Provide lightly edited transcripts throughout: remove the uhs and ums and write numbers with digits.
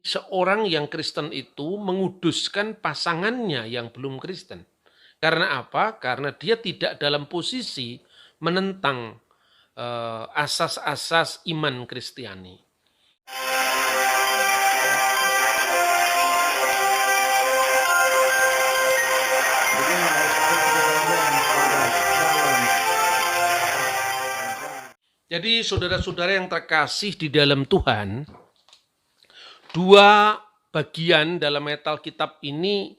seorang yang Kristen itu menguduskan pasangannya yang belum Kristen. Karena apa? Karena dia tidak dalam posisi menentang asas-asas iman Kristiani. Jadi saudara-saudara yang terkasih di dalam Tuhan, dua bagian dalam Alkitab ini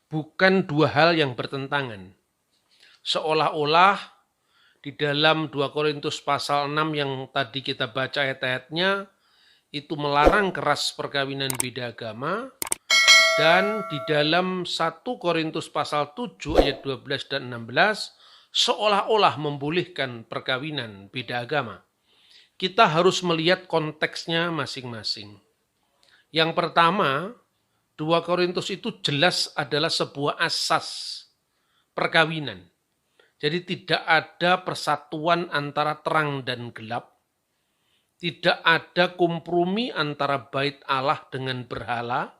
bukan dua hal yang bertentangan. Seolah-olah di dalam 2 Korintus pasal 6 yang tadi kita baca ayat-ayatnya, itu melarang keras perkawinan beda agama, dan di dalam 1 Korintus pasal 7 ayat 12 dan 16, seolah-olah membolehkan perkawinan beda agama. Kita harus melihat konteksnya masing-masing. Yang pertama, 2 Korintus itu jelas adalah sebuah asas perkawinan. Jadi tidak ada persatuan antara terang dan gelap. Tidak ada kompromi antara bait Allah dengan berhala.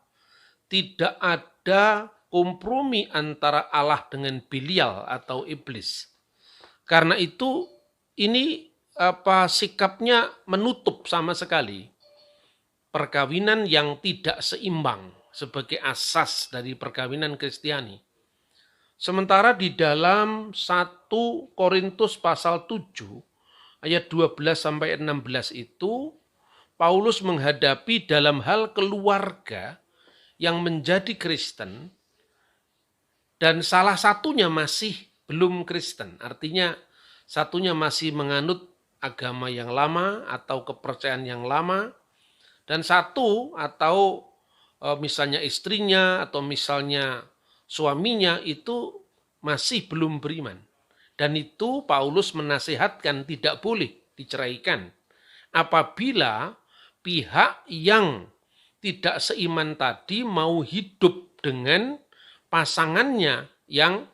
Tidak ada kompromi antara Allah dengan Belial atau iblis. Karena itu ini sikapnya menutup sama sekali perkawinan yang tidak seimbang sebagai asas dari perkawinan Kristiani. Sementara di dalam 1 Korintus pasal 7 ayat 12 sampai 16 itu Paulus menghadapi dalam hal keluarga yang menjadi Kristen dan salah satunya masih belum Kristen. Artinya satunya masih menganut agama yang lama atau kepercayaan yang lama, dan satu atau misalnya istrinya atau misalnya suaminya itu masih belum beriman. Dan itu Paulus menasihatkan tidak boleh diceraikan apabila pihak yang tidak seiman tadi mau hidup dengan pasangannya yang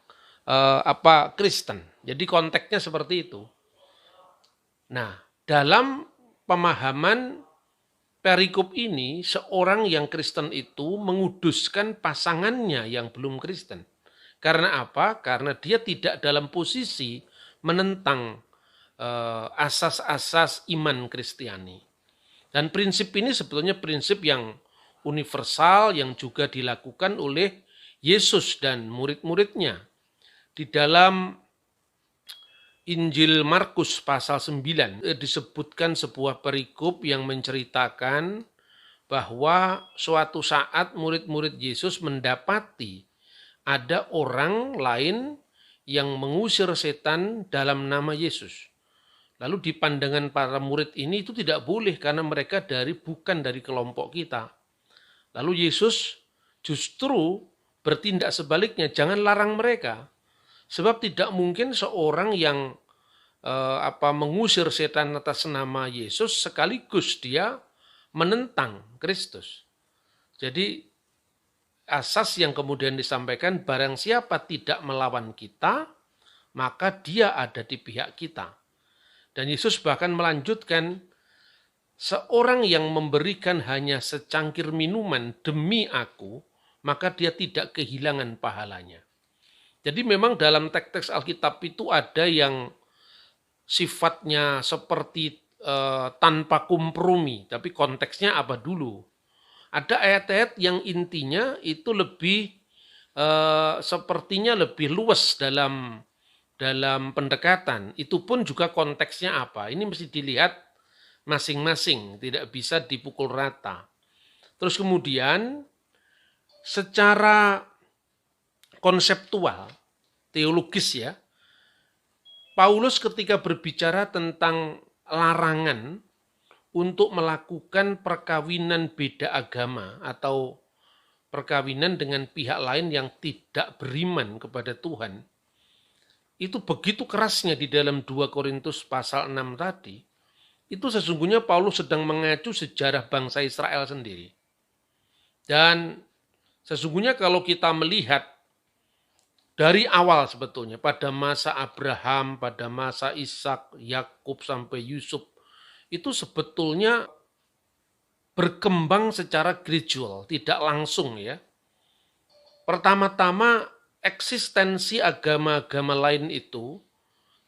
Kristen. Jadi konteksnya seperti itu. Nah, dalam pemahaman perikop ini, seorang yang Kristen itu menguduskan pasangannya yang belum Kristen. Karena apa? Karena dia tidak dalam posisi menentang asas-asas iman Kristiani. Dan prinsip ini sebetulnya prinsip yang universal yang juga dilakukan oleh Yesus dan murid-muridnya. Di dalam Injil Markus pasal 9 disebutkan sebuah perikop yang menceritakan bahwa suatu saat murid-murid Yesus mendapati ada orang lain yang mengusir setan dalam nama Yesus. Lalu di pandangan para murid ini itu tidak boleh karena mereka bukan dari kelompok kita. Lalu Yesus justru bertindak sebaliknya, jangan larang mereka. Sebab tidak mungkin seorang yang mengusir setan atas nama Yesus sekaligus dia menentang Kristus. Jadi asas yang kemudian disampaikan, barang siapa tidak melawan kita, maka dia ada di pihak kita. Dan Yesus bahkan melanjutkan, seorang yang memberikan hanya secangkir minuman demi aku, maka dia tidak kehilangan pahalanya. Jadi memang dalam teks-teks Alkitab itu ada yang sifatnya seperti tanpa kompromi, tapi konteksnya apa dulu? Ada ayat-ayat yang intinya itu lebih sepertinya lebih luas dalam pendekatan. Itu pun juga konteksnya apa? Ini mesti dilihat masing-masing, tidak bisa dipukul rata. Terus kemudian secara konseptual, teologis ya, Paulus ketika berbicara tentang larangan untuk melakukan perkawinan beda agama atau perkawinan dengan pihak lain yang tidak beriman kepada Tuhan, itu begitu kerasnya di dalam 2 Korintus pasal 6 tadi, itu sesungguhnya Paulus sedang mengacu sejarah bangsa Israel sendiri. Dan sesungguhnya kalau kita melihat dari awal sebetulnya, pada masa Abraham, pada masa Ishak, Yakub sampai Yusuf, itu sebetulnya berkembang secara gradual, tidak langsung ya. Pertama-tama eksistensi agama-agama lain itu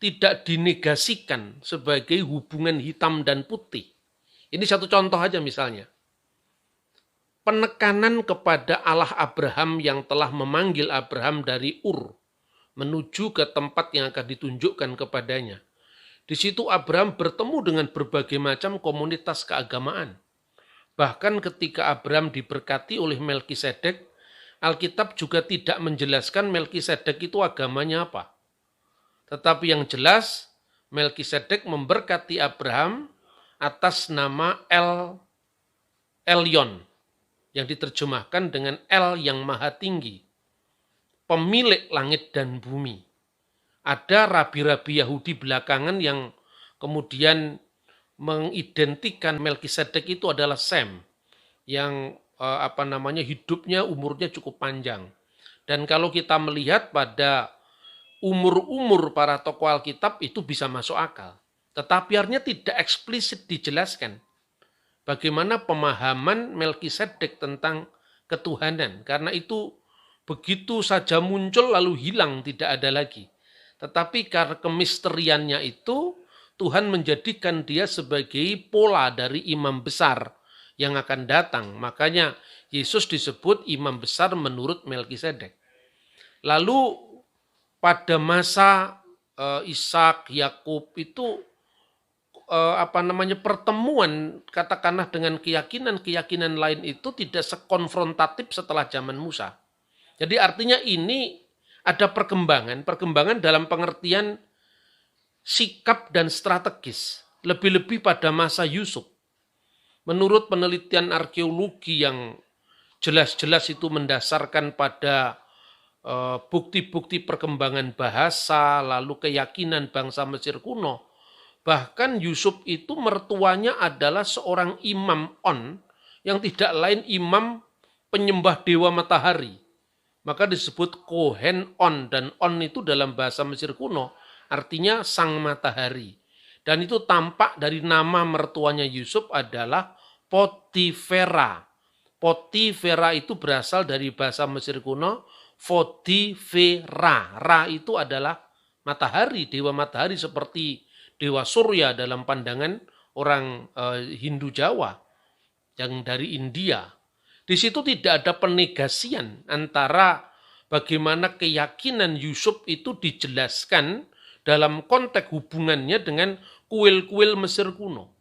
tidak dinegasikan sebagai hubungan hitam dan putih. Ini satu contoh aja misalnya. Penekanan kepada Allah Abraham yang telah memanggil Abraham dari Ur menuju ke tempat yang akan ditunjukkan kepadanya. Di situ Abraham bertemu dengan berbagai macam komunitas keagamaan. Bahkan ketika Abraham diberkati oleh Melkisedek, Alkitab juga tidak menjelaskan Melkisedek itu agamanya apa. Tetapi yang jelas, Melkisedek memberkati Abraham atas nama Elyon, yang diterjemahkan dengan El yang Maha Tinggi, pemilik langit dan bumi. Ada rabi-rabi Yahudi belakangan yang kemudian mengidentikan Melkisedek itu adalah Sem, yang hidupnya umurnya cukup panjang. Dan kalau kita melihat pada umur-umur para tokoh Alkitab itu bisa masuk akal. Tetapi artinya tidak eksplisit dijelaskan bagaimana pemahaman Melkisedek tentang ketuhanan. Karena itu begitu saja muncul lalu hilang, tidak ada lagi. Tetapi karena kemisteriannya itu, Tuhan menjadikan dia sebagai pola dari imam besar yang akan datang. Makanya Yesus disebut imam besar menurut Melkisedek. Lalu pada masa Ishak, Yakub itu pertemuan katakanlah dengan keyakinan-keyakinan lain itu tidak sekonfrontatif setelah zaman Musa. Jadi artinya ini ada perkembangan dalam pengertian sikap dan strategis, lebih-lebih pada masa Yusuf. Menurut penelitian arkeologi yang jelas-jelas itu mendasarkan pada bukti-bukti perkembangan bahasa, lalu keyakinan bangsa Mesir kuno. Bahkan Yusuf itu mertuanya adalah seorang imam On, yang tidak lain imam penyembah dewa matahari. Maka disebut Kohen On, dan On itu dalam bahasa Mesir kuno artinya sang matahari. Dan itu tampak dari nama mertuanya Yusuf adalah Potifera. Potifera itu berasal dari bahasa Mesir kuno Potifera. Ra itu adalah matahari, dewa matahari seperti dewa Surya dalam pandangan orang Hindu Jawa yang dari India. Di situ tidak ada penegasian antara bagaimana keyakinan Yusuf itu dijelaskan dalam konteks hubungannya dengan kuil-kuil Mesir kuno.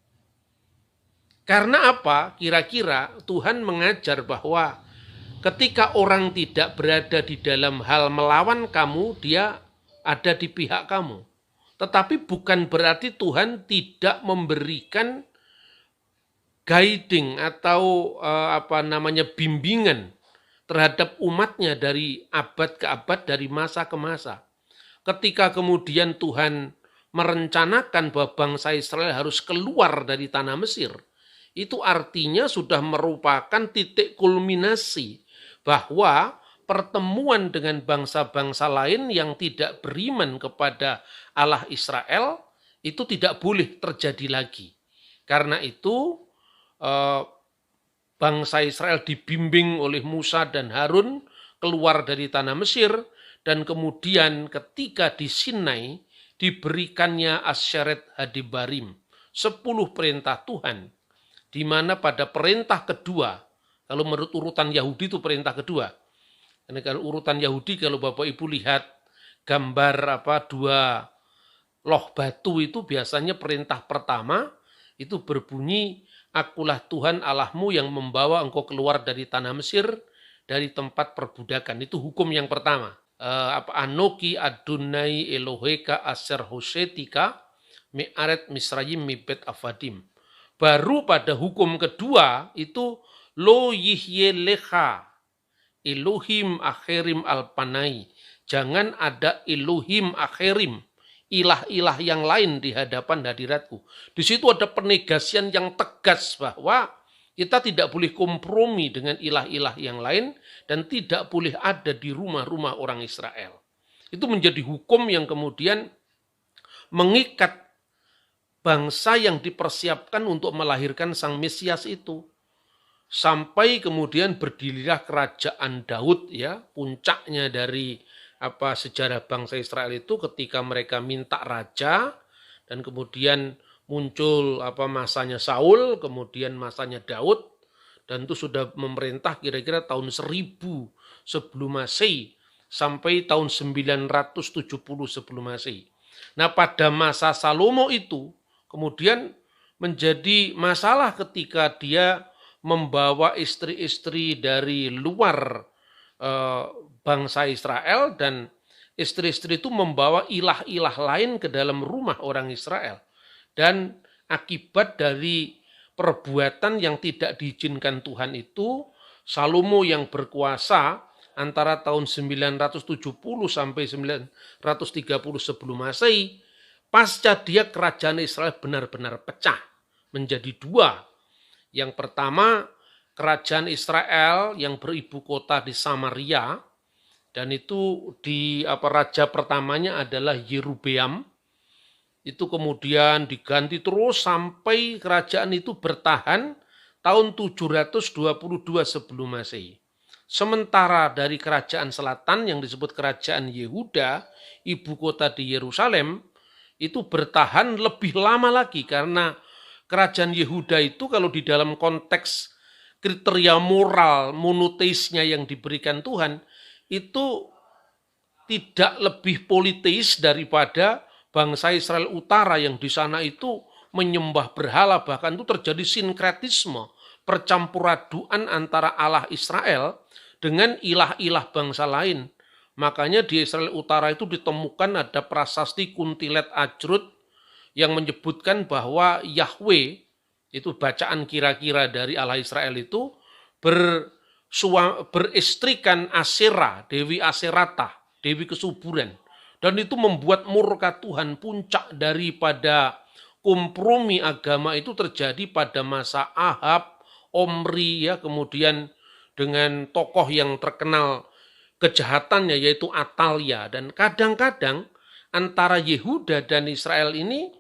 Karena apa? Kira-kira Tuhan mengajar bahwa ketika orang tidak berada di dalam hal melawan kamu, dia ada di pihak kamu. Tetapi bukan berarti Tuhan tidak memberikan guiding atau bimbingan terhadap umatnya dari abad ke abad, dari masa ke masa. Ketika kemudian Tuhan merencanakan bahwa bangsa Israel harus keluar dari tanah Mesir, itu artinya sudah merupakan titik kulminasi bahwa pertemuan dengan bangsa-bangsa lain yang tidak beriman kepada Allah Israel itu tidak boleh terjadi lagi. Karena itu bangsa Israel dibimbing oleh Musa dan Harun keluar dari tanah Mesir, dan kemudian ketika di Sinai diberikannya Asyeret Hadibarim, 10 perintah Tuhan, di mana pada perintah kedua, kalau menurut urutan Yahudi itu perintah kedua. Karena kalau urutan Yahudi, kalau Bapak Ibu lihat gambar 2 loh batu itu biasanya perintah pertama itu berbunyi, akulah Tuhan Allahmu yang membawa engkau keluar dari tanah Mesir, dari tempat perbudakan. Itu hukum yang pertama. Anoki Adonai Eloheka Aser Hosetika Me'aret Misrayim Mibet Avadim. Baru pada hukum kedua itu Lo Yihye Lecha Elohim Akhirim Alpanai. Jangan ada Elohim Akhirim, ilah-ilah yang lain di hadapan hadiratku. Di situ ada penegasian yang tegas bahwa kita tidak boleh kompromi dengan ilah-ilah yang lain dan tidak boleh ada di rumah-rumah orang Israel. Itu menjadi hukum yang kemudian mengikat bangsa yang dipersiapkan untuk melahirkan Sang Mesias itu. sampai kemudian berdirilah kerajaan Daud, ya, puncaknya dari sejarah bangsa Israel itu ketika mereka minta raja, dan kemudian muncul masanya Saul, kemudian masanya Daud, dan itu sudah memerintah kira-kira tahun 1000 sebelum Masehi sampai tahun 970 sebelum Masehi. Nah, pada masa Salomo itu kemudian menjadi masalah ketika dia membawa istri-istri dari luar bangsa Israel, dan istri-istri itu membawa ilah-ilah lain ke dalam rumah orang Israel. Dan akibat dari perbuatan yang tidak diizinkan Tuhan itu, Salomo yang berkuasa antara tahun 970 sampai 930 sebelum Masehi, pasca dia kerajaan Israel benar-benar pecah menjadi dua. Yang pertama, kerajaan Israel yang beribu kota di Samaria, dan itu raja pertamanya adalah Yerobeam. Itu kemudian diganti terus sampai kerajaan itu bertahan tahun 722 sebelum Masehi. Sementara dari kerajaan selatan yang disebut kerajaan Yehuda, ibu kota di Yerusalem, itu bertahan lebih lama lagi, karena kerajaan Yehuda itu kalau di dalam konteks kriteria moral monoteisnya yang diberikan Tuhan, itu tidak lebih politeis daripada bangsa Israel Utara yang di sana itu menyembah berhala, bahkan itu terjadi sinkretisme, percampuraduan antara Allah Israel dengan ilah-ilah bangsa lain. Makanya di Israel Utara itu ditemukan ada prasasti Kuntilet Ajrut yang menyebutkan bahwa Yahweh, itu bacaan kira-kira dari Allah Israel itu, beristrikan Asera, Dewi Aserata, Dewi kesuburan. Dan itu membuat murka Tuhan. Puncak daripada kompromi agama itu terjadi pada masa Ahab, Omri, ya, kemudian dengan tokoh yang terkenal kejahatannya yaitu Atalia. Dan kadang-kadang antara Yehuda dan Israel ini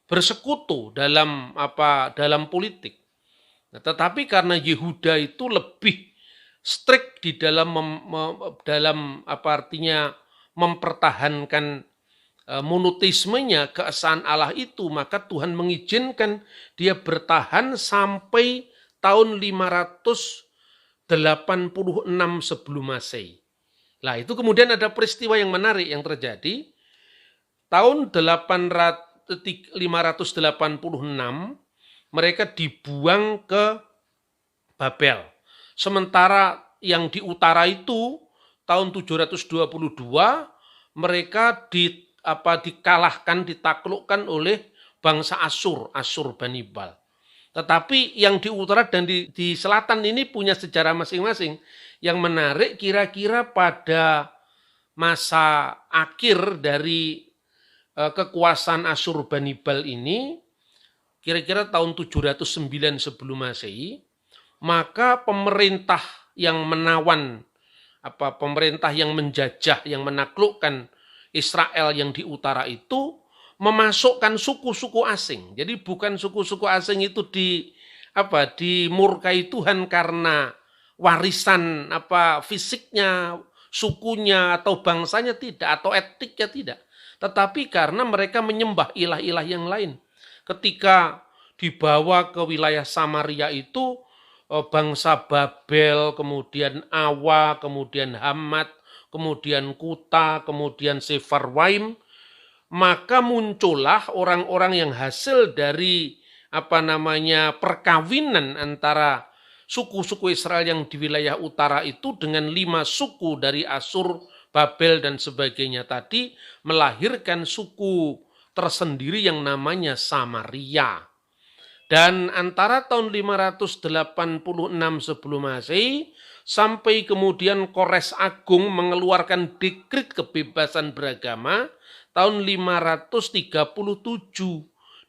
bersekutu dalam politik. Nah, tetapi karena Yehuda itu lebih strict di dalam mempertahankan monoteismenya, keesaan Allah itu, maka Tuhan mengizinkan dia bertahan sampai tahun 586 sebelum Masehi. Nah, itu kemudian ada peristiwa yang menarik yang terjadi. Tahun 586 mereka dibuang ke Babel. Sementara yang di utara itu tahun 722 mereka dikalahkan, ditaklukkan oleh bangsa Asyur Banibal. Tetapi yang di utara dan di selatan ini punya sejarah masing-masing. Yang menarik kira-kira pada masa akhir dari kekuasaan Asyurbanipal ini, kira-kira tahun 709 sebelum Masehi, maka pemerintah yang menawan, pemerintah yang menjajah, yang menaklukkan Israel yang di utara itu memasukkan suku-suku asing. Jadi bukan suku-suku asing itu dimurkai Tuhan karena warisan fisiknya, sukunya atau bangsanya tidak, atau etniknya tidak. Tetapi karena mereka menyembah ilah-ilah yang lain. Ketika dibawa ke wilayah Samaria itu, bangsa Babel, kemudian Awa, kemudian Hamat, kemudian Kuta, kemudian Sefarwaim, maka muncullah orang-orang yang hasil dari perkawinan antara suku-suku Israel yang di wilayah utara itu dengan 5 suku dari Asyur, Babel, dan sebagainya tadi, melahirkan suku tersendiri yang namanya Samaria. Dan antara tahun 586 sebelum Masehi sampai kemudian Kores Agung mengeluarkan dekret kebebasan beragama tahun 537,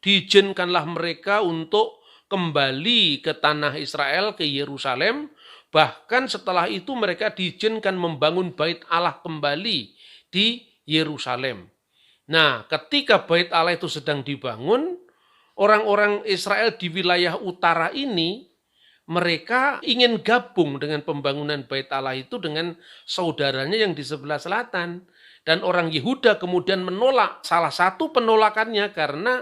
diizinkanlah mereka untuk kembali ke tanah Israel, ke Yerusalem. Bahkan setelah itu mereka diizinkan membangun bait Allah kembali di Yerusalem. Nah, ketika bait Allah itu sedang dibangun, orang-orang Israel di wilayah utara ini mereka ingin gabung dengan pembangunan Bait Allah itu dengan saudaranya yang di sebelah selatan. Dan orang Yehuda kemudian menolak. Salah satu penolakannya karena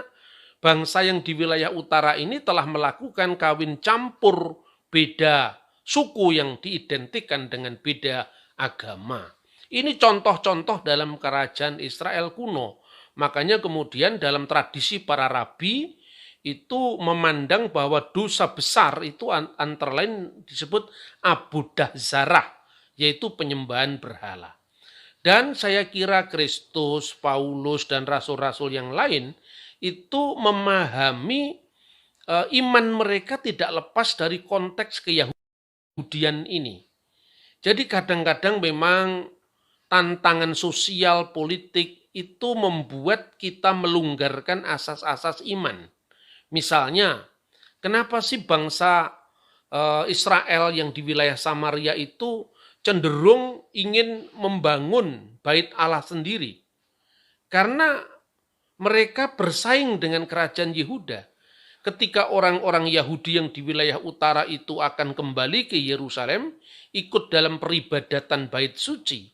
bangsa yang di wilayah utara ini telah melakukan kawin campur beda suku yang diidentikan dengan beda agama. Ini contoh-contoh dalam kerajaan Israel kuno. Makanya kemudian dalam tradisi para rabi itu memandang bahwa dosa besar itu antara lain disebut abudah zarah, yaitu penyembahan berhala. Dan saya kira Kristus, Paulus, dan rasul-rasul yang lain itu memahami iman mereka tidak lepas dari konteks keyahudian ini. Jadi kadang-kadang memang tantangan sosial, politik itu membuat kita melonggarkan asas-asas iman. Misalnya, kenapa sih bangsa Israel yang di wilayah Samaria itu cenderung ingin membangun Bait Allah sendiri? Karena mereka bersaing dengan kerajaan Yehuda. Ketika orang-orang Yahudi yang di wilayah utara itu akan kembali ke Yerusalem, ikut dalam peribadatan Bait Suci,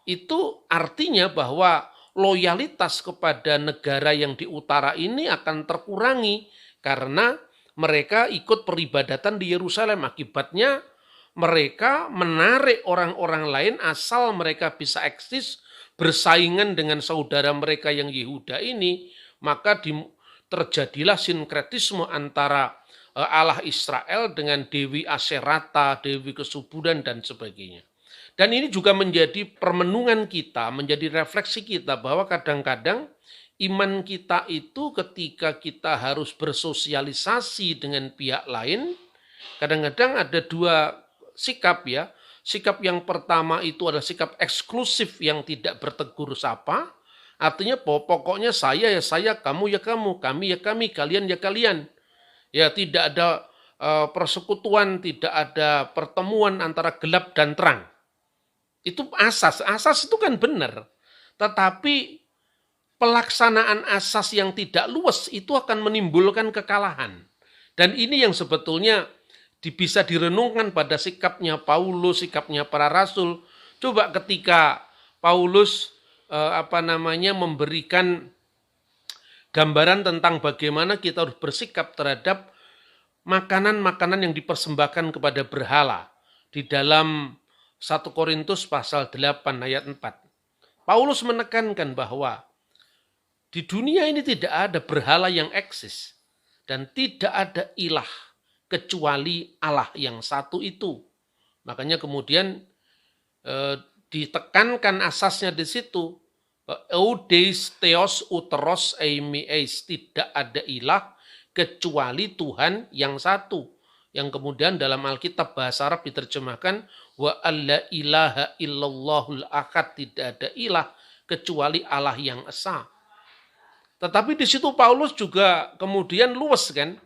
itu artinya bahwa loyalitas kepada negara yang di utara ini akan terkurangi karena mereka ikut peribadatan di Yerusalem. Akibatnya mereka menarik orang-orang lain asal mereka bisa eksis bersaingan dengan saudara mereka yang Yehuda ini, maka terjadilah sinkretisme antara Allah Israel dengan Dewi Aserata, Dewi Kesuburan, dan sebagainya. Dan ini juga menjadi permenungan kita, menjadi refleksi kita bahwa kadang-kadang iman kita itu ketika kita harus bersosialisasi dengan pihak lain, kadang-kadang ada dua sikap ya. Sikap yang pertama itu adalah sikap eksklusif yang tidak bertegur sapa. Artinya pokoknya saya ya saya, kamu ya kamu, kami ya kami, kalian ya kalian. Ya tidak ada persekutuan, tidak ada pertemuan antara gelap dan terang. Itu asas itu kan benar. Tetapi pelaksanaan asas yang tidak luas itu akan menimbulkan kekalahan. Dan ini yang sebetulnya bisa direnungkan pada sikapnya Paulus, sikapnya para rasul. Coba ketika Paulus memberikan gambaran tentang bagaimana kita harus bersikap terhadap makanan-makanan yang dipersembahkan kepada berhala di dalam 1 Korintus pasal 8 ayat 4. Paulus menekankan bahwa di dunia ini tidak ada berhala yang eksis dan tidak ada ilah kecuali Allah yang satu itu. Makanya kemudian ditekankan asasnya di situ. Eudeis theos uteros eimiis, tidak ada ilah kecuali Tuhan yang satu. Yang kemudian dalam Alkitab bahasa Arab diterjemahkan wa alla ilaha illallahul ahad, tidak ada ilah kecuali Allah yang esa. Tetapi di situ Paulus juga kemudian luas kan.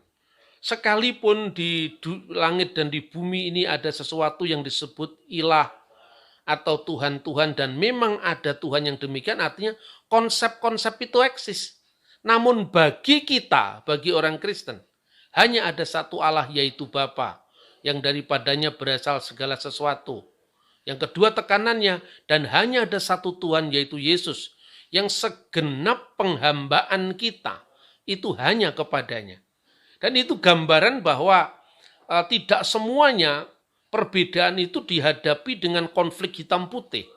Sekalipun di langit dan di bumi ini ada sesuatu yang disebut ilah atau Tuhan-Tuhan, dan memang ada Tuhan yang demikian, artinya konsep-konsep itu eksis. Namun bagi kita, bagi orang Kristen, hanya ada satu Allah yaitu Bapa, yang daripadanya berasal segala sesuatu. Yang kedua tekanannya, dan hanya ada satu Tuhan yaitu Yesus, yang segenap penghambaan kita itu hanya kepadanya. Dan itu gambaran bahwa tidak semuanya perbedaan itu dihadapi dengan konflik hitam putih.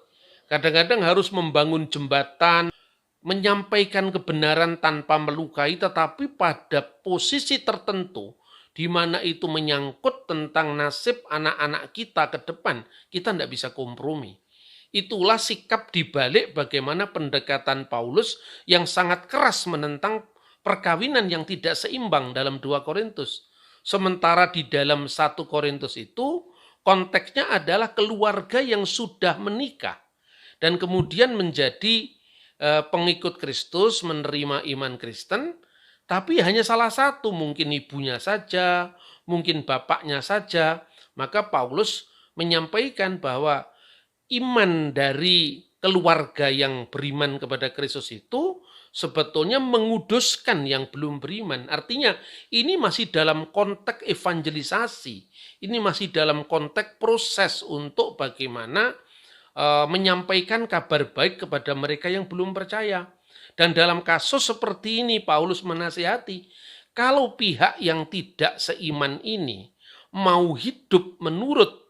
Kadang-kadang harus membangun jembatan, menyampaikan kebenaran tanpa melukai, tetapi pada posisi tertentu, di mana itu menyangkut tentang nasib anak-anak kita ke depan, kita tidak bisa kompromi. Itulah sikap dibalik bagaimana pendekatan Paulus yang sangat keras menentang perkawinan yang tidak seimbang dalam 2 Korintus. Sementara di dalam 1 Korintus itu konteksnya adalah keluarga yang sudah menikah dan kemudian menjadi pengikut Kristus, menerima iman Kristen, tapi hanya salah satu, mungkin ibunya saja, mungkin bapaknya saja. Maka Paulus menyampaikan bahwa iman dari keluarga yang beriman kepada Kristus itu sebetulnya menguduskan yang belum beriman. Artinya ini masih dalam konteks evangelisasi. Ini masih dalam konteks proses untuk bagaimana menyampaikan kabar baik kepada mereka yang belum percaya. Dan dalam kasus seperti ini Paulus menasihati, kalau pihak yang tidak seiman ini mau hidup menurut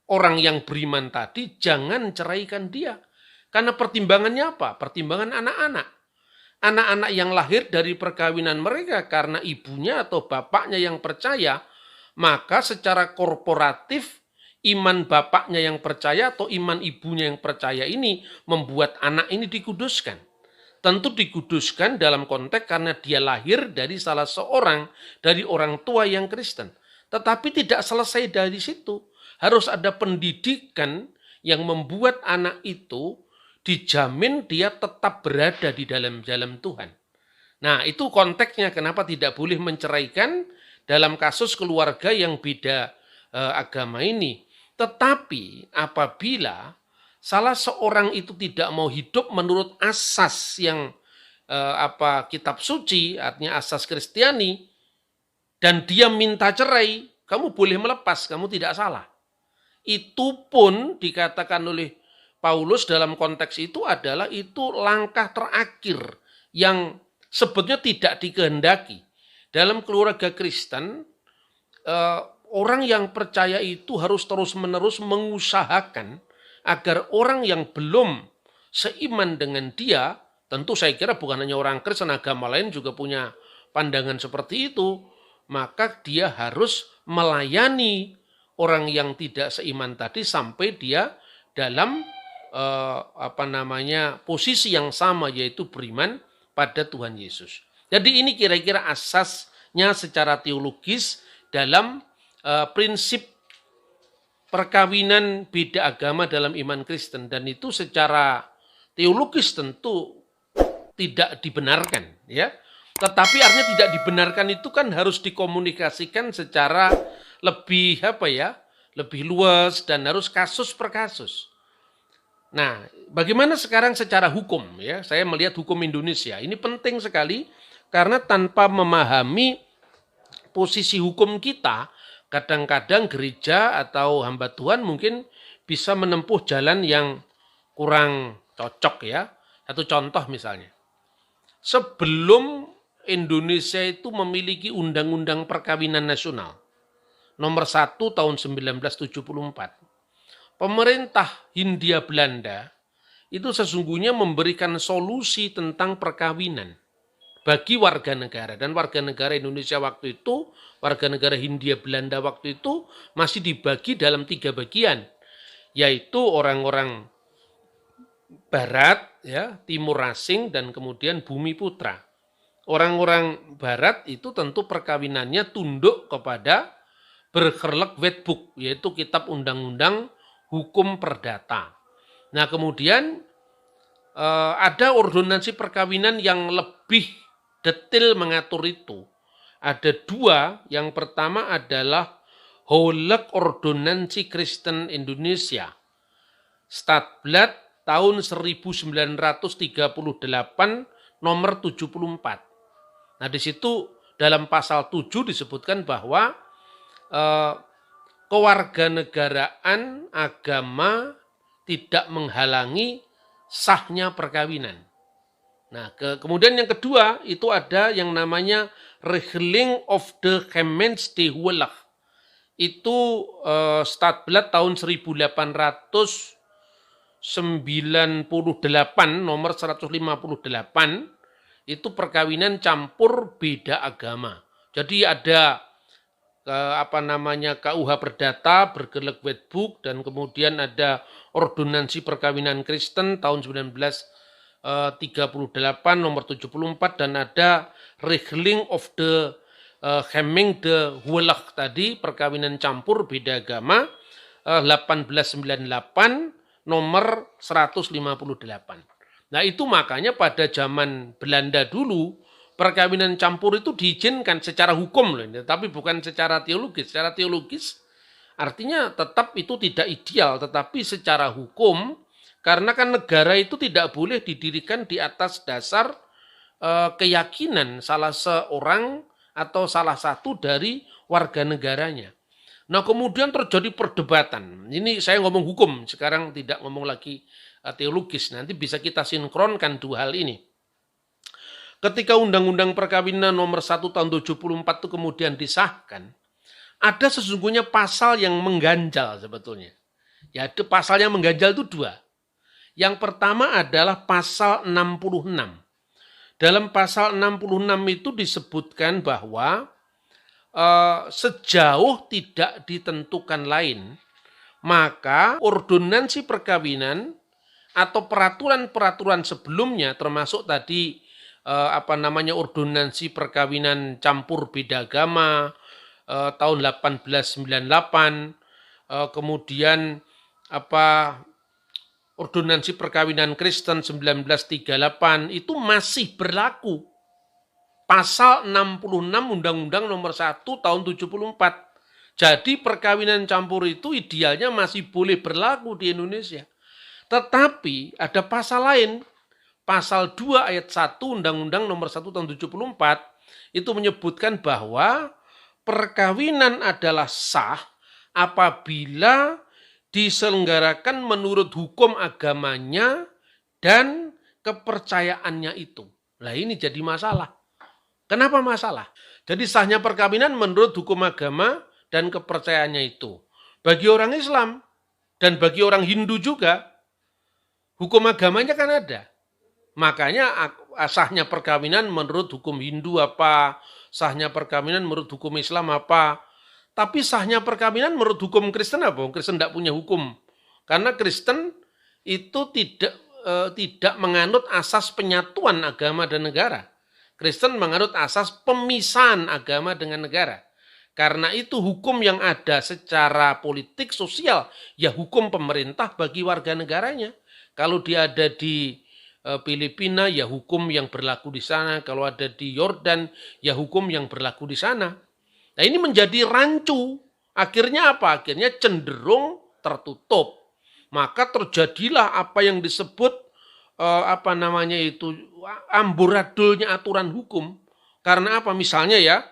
orang yang beriman tadi, jangan ceraikan dia. Karena pertimbangannya apa? Pertimbangan anak-anak. Anak-anak yang lahir dari perkawinan mereka karena ibunya atau bapaknya yang percaya, maka secara korporatif iman bapaknya yang percaya atau iman ibunya yang percaya ini membuat anak ini dikuduskan. Tentu dikuduskan dalam konteks karena dia lahir dari salah seorang dari orang tua yang Kristen. Tetapi tidak selesai dari situ. Harus ada pendidikan yang membuat anak itu dijamin dia tetap berada di dalam jalan Tuhan. Nah, itu konteksnya kenapa tidak boleh menceraikan dalam kasus keluarga yang beda agama ini. Tetapi apabila salah seorang itu tidak mau hidup menurut asas yang kitab suci, artinya asas Kristiani, dan dia minta cerai, kamu boleh melepas, kamu tidak salah. Itu pun dikatakan oleh Paulus dalam konteks itu adalah itu langkah terakhir yang sebetulnya tidak dikehendaki. Dalam keluarga Kristen, orang yang percaya itu harus terus-menerus mengusahakan agar orang yang belum seiman dengan dia, tentu saya kira bukan hanya orang Kristen, agama lain juga punya pandangan seperti itu, maka dia harus melayani orang yang tidak seiman tadi sampai dia dalam posisi yang sama, yaitu beriman pada Tuhan Yesus. Jadi ini kira-kira asasnya secara teologis dalam prinsip perkawinan beda agama dalam iman Kristen, dan itu secara teologis tentu tidak dibenarkan, ya. Tetapi artinya tidak dibenarkan itu kan harus dikomunikasikan secara lebih lebih luas dan harus kasus per kasus. Nah, bagaimana sekarang secara hukum, ya? Saya melihat hukum Indonesia ini penting sekali karena tanpa memahami posisi hukum kita, kadang-kadang gereja atau hamba Tuhan mungkin bisa menempuh jalan yang kurang cocok, ya. Satu contoh misalnya. Sebelum Indonesia itu memiliki Undang-Undang Perkawinan Nasional nomor 1 tahun 1974. Pemerintah Hindia Belanda itu sesungguhnya memberikan solusi tentang perkawinan bagi warga negara, dan warga negara Indonesia waktu itu, warga negara Hindia Belanda waktu itu masih dibagi dalam 3 bagian, yaitu orang-orang Barat, ya, Timur Asing, dan kemudian Bumi Putra. Orang-orang Barat itu tentu perkawinannya tunduk kepada Burgerlijk Wetboek, yaitu kitab undang-undang hukum perdata. Nah, kemudian ada ordonansi perkawinan yang lebih detail mengatur itu. Ada 2, yang pertama adalah Huwelijk Ordonansi Kristen Indonesia, Stadblad tahun 1938 nomor 74. Nah, di situ dalam pasal 7 disebutkan bahwa kewarganegaraan agama tidak menghalangi sahnya perkawinan. Nah, kemudian yang kedua itu ada yang namanya Regeling of the Gemeensdehuwelijk. Itu Stadblad tahun 1898 nomor 158, itu perkawinan campur beda agama. Jadi ada KUH Perdata, Burgerlijk Wetboek, dan kemudian ada Ordonansi Perkawinan Kristen tahun 1938 nomor 74, dan ada Regeling of the Gemeensdehuwelijk tadi, perkawinan campur beda agama 1898 nomor 158. Nah, itu makanya pada zaman Belanda dulu perkawinan campur itu diizinkan secara hukum loh, tapi bukan secara teologis. Secara teologis artinya tetap itu tidak ideal, tetapi secara hukum Karena kan negara itu tidak boleh didirikan di atas dasar keyakinan salah seorang atau salah satu dari warga negaranya. Nah, kemudian terjadi perdebatan. Ini saya ngomong hukum, sekarang tidak ngomong lagi teologis. Nanti bisa kita sinkronkan dua hal ini. Ketika Undang-Undang Perkawinan nomor 1 tahun 74 itu kemudian disahkan, ada sesungguhnya pasal yang mengganjal sebetulnya. Ya, ada pasal yang mengganjal itu dua. Yang pertama adalah pasal 66. Dalam pasal 66 itu disebutkan bahwa sejauh tidak ditentukan lain, maka ordonansi perkawinan atau peraturan-peraturan sebelumnya, termasuk tadi ordonansi perkawinan campur beda agama tahun 1898, kemudian ordonansi perkawinan Kristen 1938 itu masih berlaku. Pasal 66 Undang-Undang nomor 1 tahun 74. Jadi perkawinan campur itu idealnya masih boleh berlaku di Indonesia. Tetapi ada pasal lain, pasal 2 ayat 1 Undang-Undang nomor 1 tahun 74 itu menyebutkan bahwa perkawinan adalah sah apabila diselenggarakan menurut hukum agamanya dan kepercayaannya itu. Nah, ini jadi masalah. Kenapa masalah? Jadi sahnya perkawinan menurut hukum agama dan kepercayaannya itu. Bagi orang Islam dan bagi orang Hindu juga, hukum agamanya kan ada. Makanya sahnya perkawinan menurut hukum Hindu apa, sahnya perkawinan menurut hukum Islam apa. Tapi sahnya perkawinan menurut hukum Kristen apa? Kristen tidak punya hukum. Karena Kristen itu tidak menganut asas penyatuan agama dan negara. Kristen menganut asas pemisahan agama dengan negara. Karena itu hukum yang ada secara politik sosial, ya hukum pemerintah bagi warga negaranya. Kalau dia ada di Filipina, ya hukum yang berlaku di sana. Kalau ada di Yordan, ya hukum yang berlaku di sana. Nah, ini menjadi rancu. Akhirnya apa? Akhirnya cenderung tertutup. Maka terjadilah apa yang disebut amburadulnya aturan hukum. Karena apa? Misalnya ya,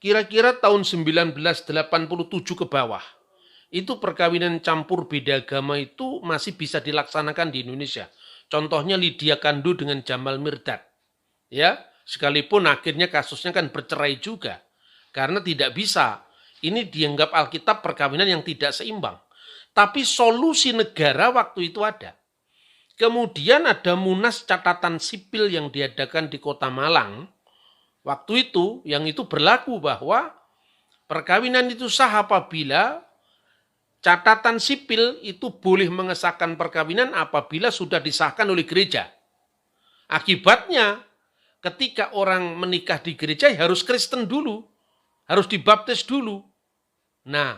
kira-kira tahun 1987 ke bawah, itu perkawinan campur beda agama itu masih bisa dilaksanakan di Indonesia. Contohnya Lydia Kandu dengan Jamal Mirdad. Ya, sekalipun akhirnya kasusnya kan bercerai juga. Karena tidak bisa. Ini dianggap Alkitab perkawinan yang tidak seimbang. Tapi solusi negara waktu itu ada. Kemudian ada Munas Catatan Sipil yang diadakan di Kota Malang. Waktu itu, yang itu berlaku bahwa perkawinan itu sah apabila catatan sipil itu boleh mengesahkan perkawinan apabila sudah disahkan oleh gereja. Akibatnya, ketika orang menikah di gereja harus Kristen dulu, harus dibaptis dulu. Nah,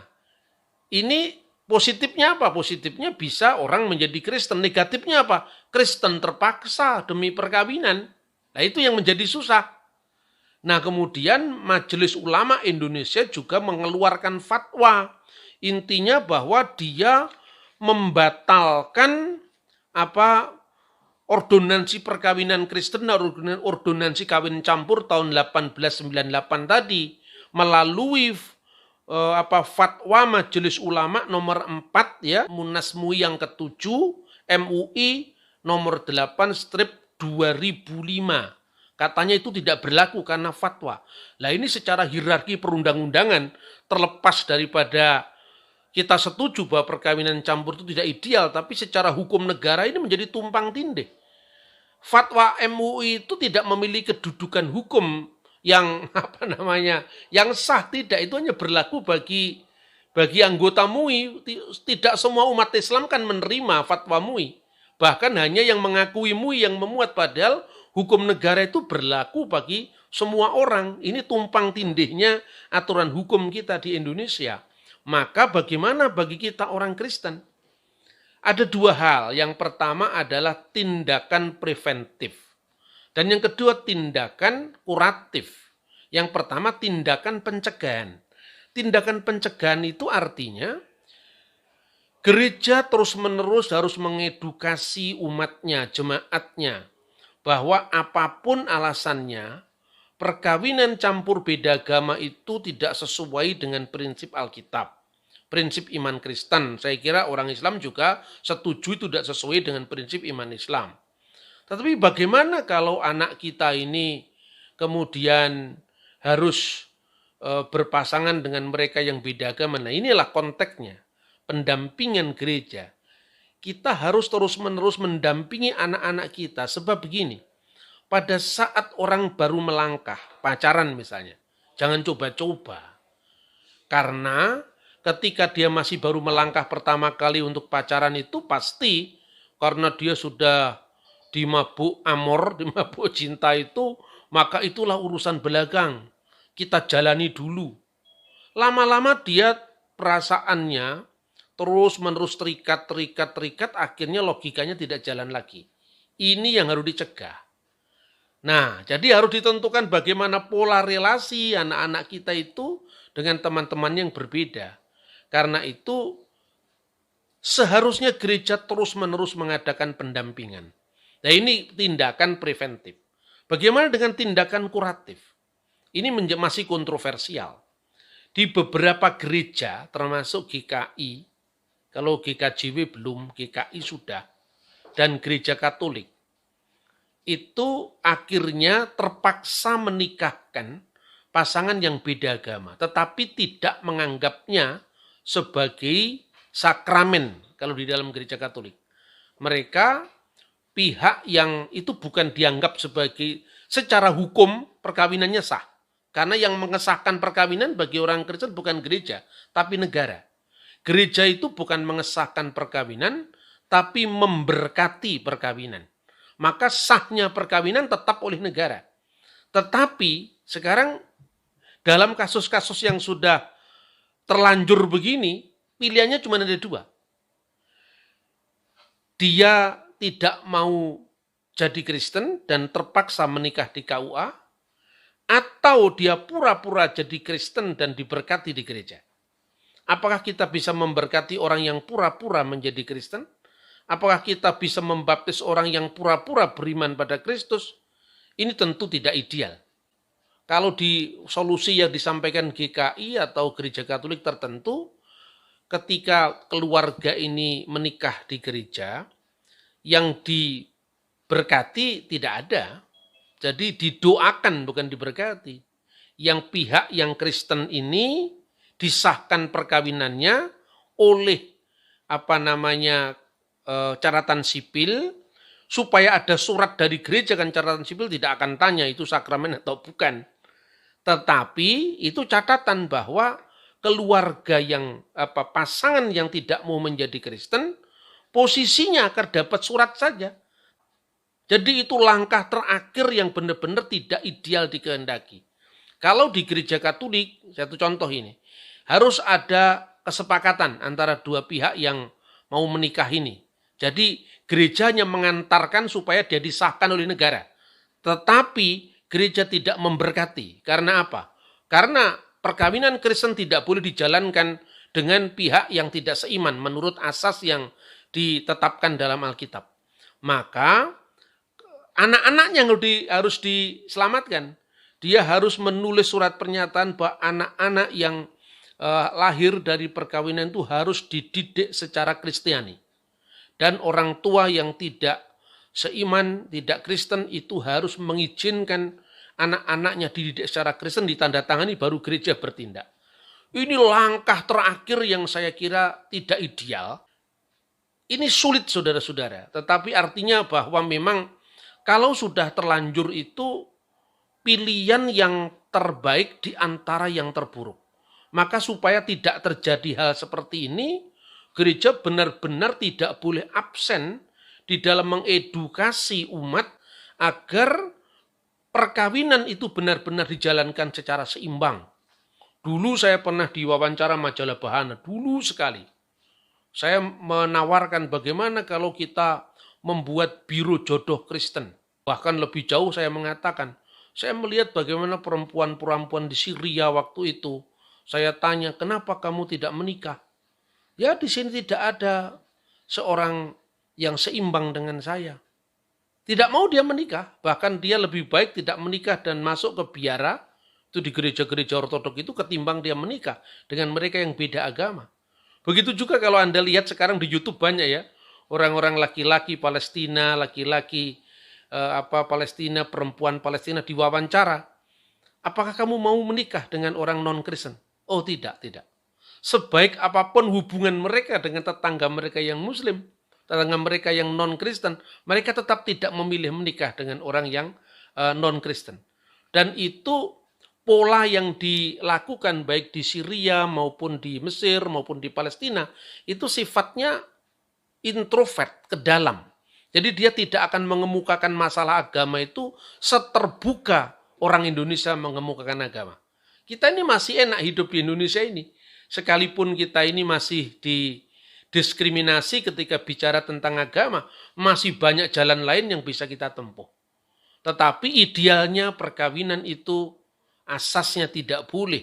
ini positifnya apa? Positifnya bisa orang menjadi Kristen. Negatifnya apa? Kristen terpaksa demi perkawinan. Nah, itu yang menjadi susah. Nah, kemudian Majelis Ulama Indonesia juga mengeluarkan fatwa. Intinya bahwa dia membatalkan ordonansi perkawinan Kristen dan ordonansi kawin campur tahun 1898 tadi melalui fatwa Majelis Ulama nomor 4 ya, Munas MUI yang ke-7 MUI nomor 8/2005. Katanya itu tidak berlaku karena fatwa. Nah, ini secara hierarki perundang-undangan terlepas daripada kita setuju bahwa perkawinan campur itu tidak ideal, tapi secara hukum negara ini menjadi tumpang tindih. Fatwa MUI itu tidak memiliki kedudukan hukum yang yang sah, tidak. Itu hanya berlaku bagi anggota MUI. Tidak semua umat Islam kan menerima fatwa MUI. Bahkan hanya yang mengakui MUI yang memuat, padahal hukum negara itu berlaku bagi semua orang. Ini tumpang tindihnya aturan hukum kita di Indonesia. Maka bagaimana bagi kita orang Kristen? Ada dua hal. Yang pertama adalah tindakan preventif. Dan yang kedua tindakan kuratif. Yang pertama tindakan pencegahan. Tindakan pencegahan itu artinya Gereja terus-menerus harus mengedukasi umatnya, jemaatnya, bahwa apapun alasannya, perkawinan campur beda agama itu tidak sesuai dengan prinsip Alkitab. Prinsip iman Kristen, saya kira orang Islam juga setuju tidak sesuai dengan prinsip iman Islam. Tetapi bagaimana kalau anak kita ini kemudian harus berpasangan dengan mereka yang beda agama? Nah, inilah konteksnya, pendampingan gereja. Kita harus terus-menerus mendampingi anak-anak kita, sebab begini, pada saat orang baru melangkah, pacaran misalnya, jangan coba-coba. Karena ketika dia masih baru melangkah pertama kali untuk pacaran itu pasti karena dia sudah dimabuk amor, dimabuk cinta itu, maka itulah urusan belakang. Kita jalani dulu. Lama-lama dia perasaannya terus-menerus terikat, akhirnya logikanya tidak jalan lagi. Ini yang harus dicegah. Nah, jadi harus ditentukan bagaimana pola relasi anak-anak kita itu dengan teman-teman yang berbeda. Karena itu seharusnya gereja terus-menerus mengadakan pendampingan. Nah, ini tindakan preventif. Bagaimana dengan tindakan kuratif? Ini masih kontroversial. Di beberapa gereja, termasuk GKI, kalau GKJW belum, GKI sudah, dan gereja Katolik, itu akhirnya terpaksa menikahkan pasangan yang beda agama, tetapi tidak menganggapnya sebagai sakramen kalau di dalam gereja Katolik. Mereka pihak yang itu bukan dianggap sebagai secara hukum perkawinannya sah. Karena yang mengesahkan perkawinan bagi orang Kristen bukan gereja, tapi negara. Gereja itu bukan mengesahkan perkawinan, tapi memberkati perkawinan. Maka sahnya perkawinan tetap oleh negara. Tetapi sekarang dalam kasus-kasus yang sudah terlanjur begini, pilihannya cuma ada dua. Dia tidak mau jadi Kristen dan terpaksa menikah di KUA, atau dia pura-pura jadi Kristen dan diberkati di gereja. Apakah kita bisa memberkati orang yang pura-pura menjadi Kristen? Apakah kita bisa membaptis orang yang pura-pura beriman pada Kristus? Ini tentu tidak ideal. Kalau di solusi yang disampaikan GKI atau gereja Katolik tertentu, ketika keluarga ini menikah di gereja, yang diberkati tidak ada. Jadi didoakan bukan diberkati. Yang pihak yang Kristen ini disahkan perkawinannya oleh catatan sipil, supaya ada surat dari gereja, kan catatan sipil tidak akan tanya itu sakramen atau bukan. Tetapi itu catatan bahwa keluarga yang pasangan yang tidak mau menjadi Kristen, posisinya akan dapat surat saja. Jadi itu langkah terakhir yang benar-benar tidak ideal dikehendaki. Kalau di gereja Katolik, satu contoh ini, harus ada kesepakatan antara dua pihak yang mau menikah ini. Jadi gerejanya mengantarkan supaya dia disahkan oleh negara. Tetapi gereja tidak memberkati. Karena apa? Karena perkawinan Kristen tidak boleh dijalankan dengan pihak yang tidak seiman menurut asas yang ditetapkan dalam Alkitab. Maka anak-anaknya harus diselamatkan. Dia harus menulis surat pernyataan bahwa anak-anak yang lahir dari perkawinan itu harus dididik secara Kristiani. Dan orang tua yang tidak seiman, tidak Kristen itu harus mengizinkan anak-anaknya dididik secara Kristen, ditandatangani baru gereja bertindak. Ini langkah terakhir yang saya kira tidak ideal. Ini sulit saudara-saudara, tetapi artinya bahwa memang kalau sudah terlanjur itu pilihan yang terbaik di antara yang terburuk. Maka supaya tidak terjadi hal seperti ini, gereja benar-benar tidak boleh absen di dalam mengedukasi umat agar perkawinan itu benar-benar dijalankan secara seimbang. Dulu saya pernah diwawancara majalah Bahana, dulu sekali. Saya menawarkan bagaimana kalau kita membuat biro jodoh Kristen. Bahkan lebih jauh saya mengatakan, saya melihat bagaimana perempuan-perempuan di Syria waktu itu. Saya tanya, kenapa kamu tidak menikah? Ya di sini tidak ada seorang yang seimbang dengan saya. Tidak mau dia menikah, bahkan dia lebih baik tidak menikah dan masuk ke biara, itu di gereja-gereja ortodok itu ketimbang dia menikah dengan mereka yang beda agama. Begitu juga kalau Anda lihat sekarang di YouTube banyak ya, orang-orang laki-laki Palestina, laki-laki Palestina, perempuan Palestina diwawancara. Apakah kamu mau menikah dengan orang non-Kristen? Oh tidak, tidak. Sebaik apapun hubungan mereka dengan tetangga mereka yang Muslim, tetangga mereka yang non-Kristen, mereka tetap tidak memilih menikah dengan orang yang non-Kristen. Dan itu pola yang dilakukan baik di Syria maupun di Mesir maupun di Palestina, itu sifatnya introvert, ke dalam. Jadi dia tidak akan mengemukakan masalah agama itu seterbuka orang Indonesia mengemukakan agama. Kita ini masih enak hidup di Indonesia ini. Sekalipun kita ini masih didiskriminasi ketika bicara tentang agama, masih banyak jalan lain yang bisa kita tempuh. Tetapi idealnya perkawinan itu asasnya tidak boleh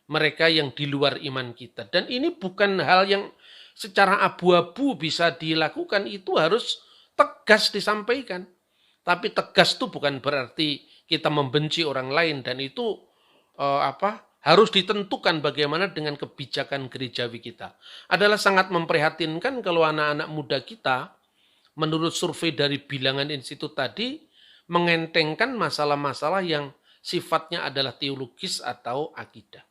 mereka yang di luar iman kita. Dan ini bukan hal yang secara abu-abu bisa dilakukan, itu harus tegas disampaikan. Tapi tegas itu bukan berarti kita membenci orang lain, dan itu harus ditentukan bagaimana dengan kebijakan gerejawi kita. Adalah sangat memprihatinkan kalau anak-anak muda kita, menurut survei dari Bilangan Institut tadi, mengentengkan masalah-masalah yang sifatnya adalah teologis atau akidah.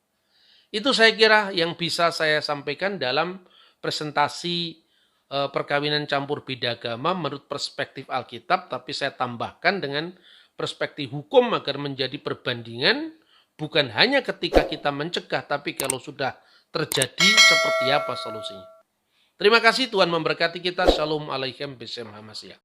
Itu saya kira yang bisa saya sampaikan dalam presentasi perkawinan campur beda agama menurut perspektif Alkitab, tapi saya tambahkan dengan perspektif hukum agar menjadi perbandingan, bukan hanya ketika kita mencegah, tapi kalau sudah terjadi seperti apa solusinya. Terima kasih, Tuhan memberkati kita. Shalom alaikum bismillah.